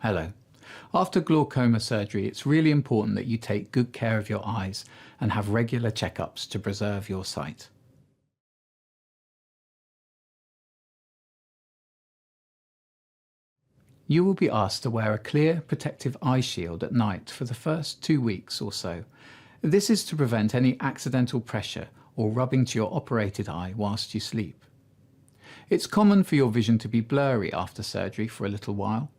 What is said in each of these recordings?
Hello. After glaucoma surgery, it's really important that you take good care of your eyes and have regular checkups to preserve your sight. You will be asked to wear a clear, protective eye shield at night for the first 2 weeks or so. This is to prevent any accidental pressure or rubbing to your operated eye whilst you sleep. It's common for your vision to be blurry after surgery for a little while.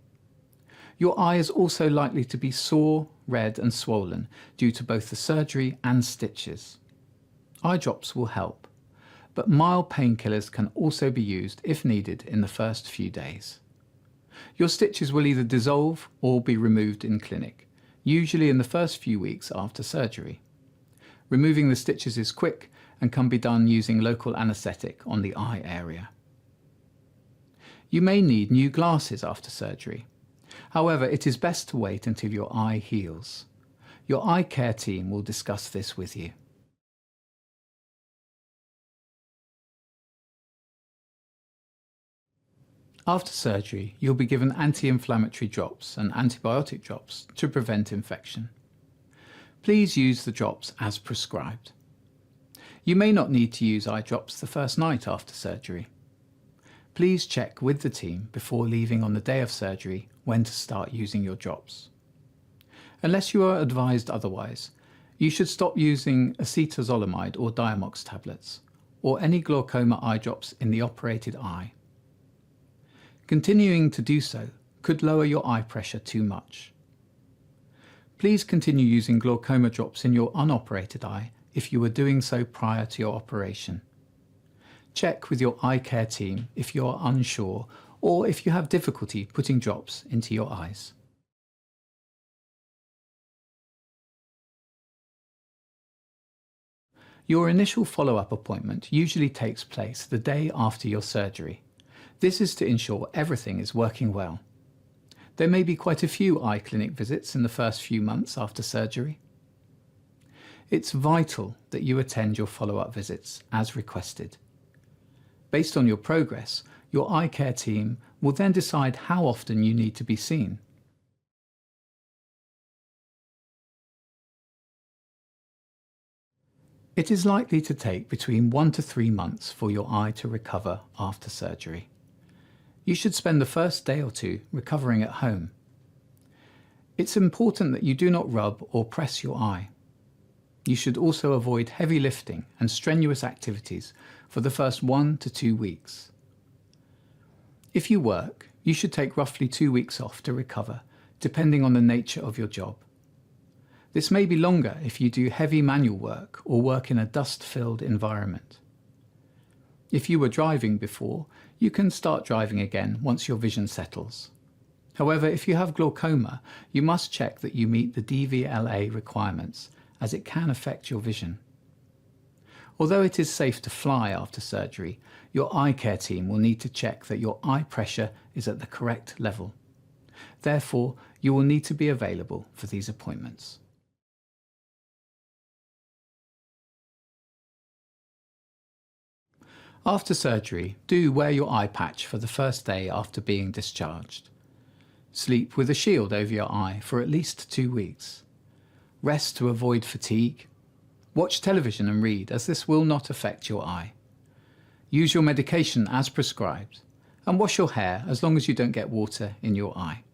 Your eye is also likely to be sore, red and swollen due to both the surgery and stitches. Eye drops will help, but mild painkillers can also be used if needed in the first few days. Your stitches will either dissolve or be removed in clinic, usually in the first few weeks after surgery. Removing the stitches is quick and can be done using local anaesthetic on the eye area. You may need new glasses after surgery. However, it is best to wait until your eye heals. Your eye care team will discuss this with you. After surgery, you'll be given anti-inflammatory drops and antibiotic drops to prevent infection. Please use the drops as prescribed. You may not need to use eye drops the first night after surgery. Please check with the team before leaving on the day of surgery when to start using your drops. Unless you are advised otherwise, you should stop using acetazolamide or Diamox tablets, or any glaucoma eye drops in the operated eye. Continuing to do so could lower your eye pressure too much. Please continue using glaucoma drops in your unoperated eye if you were doing so prior to your operation. Check with your eye care team if you are unsure or if you have difficulty putting drops into your eyes. Your initial follow-up appointment usually takes place the day after your surgery. This is to ensure everything is working well. There may be quite a few eye clinic visits in the first few months after surgery. It's vital that you attend your follow-up visits as requested. Based on your progress, your eye care team will then decide how often you need to be seen. It is likely to take between 1 to 3 months for your eye to recover after surgery. You should spend the first day or two recovering at home. It's important that you do not rub or press your eye. You should also avoid heavy lifting and strenuous activities for the first 1 to 2 weeks. If you work, you should take roughly 2 weeks off to recover, depending on the nature of your job. This may be longer if you do heavy manual work or work in a dust-filled environment. If you were driving before, you can start driving again once your vision settles. However, if you have glaucoma, you must check that you meet the DVLA requirements, as it can affect your vision. Although it is safe to fly after surgery, your eye care team will need to check that your eye pressure is at the correct level. Therefore, you will need to be available for these appointments. After surgery, do wear your eye patch for the first day after being discharged. Sleep with a shield over your eye for at least 2 weeks. Rest to avoid fatigue. Watch television and read, as this will not affect your eye. Use your medication as prescribed, and wash your hair as long as you don't get water in your eye.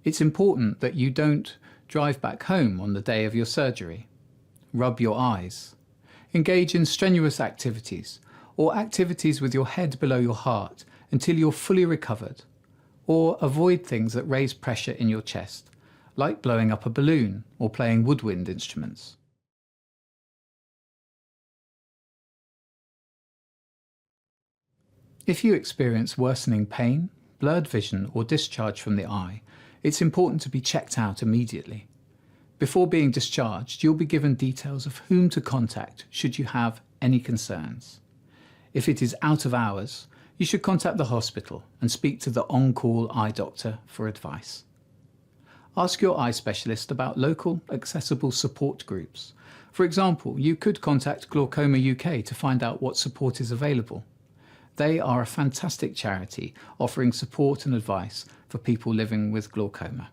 It's important that you don't drive back home on the day of your surgery. Rub your eyes. Engage in strenuous activities, or activities with your head below your heart until you're fully recovered, or avoid things that raise pressure in your chest, like blowing up a balloon or playing woodwind instruments. If you experience worsening pain, blurred vision or discharge from the eye, it's important to be checked out immediately. Before being discharged, you'll be given details of whom to contact should you have any concerns. If it is out of hours, you should contact the hospital and speak to the on-call eye doctor for advice. Ask your eye specialist about local, accessible support groups. For example, you could contact Glaucoma UK to find out what support is available. They are a fantastic charity offering support and advice for people living with glaucoma.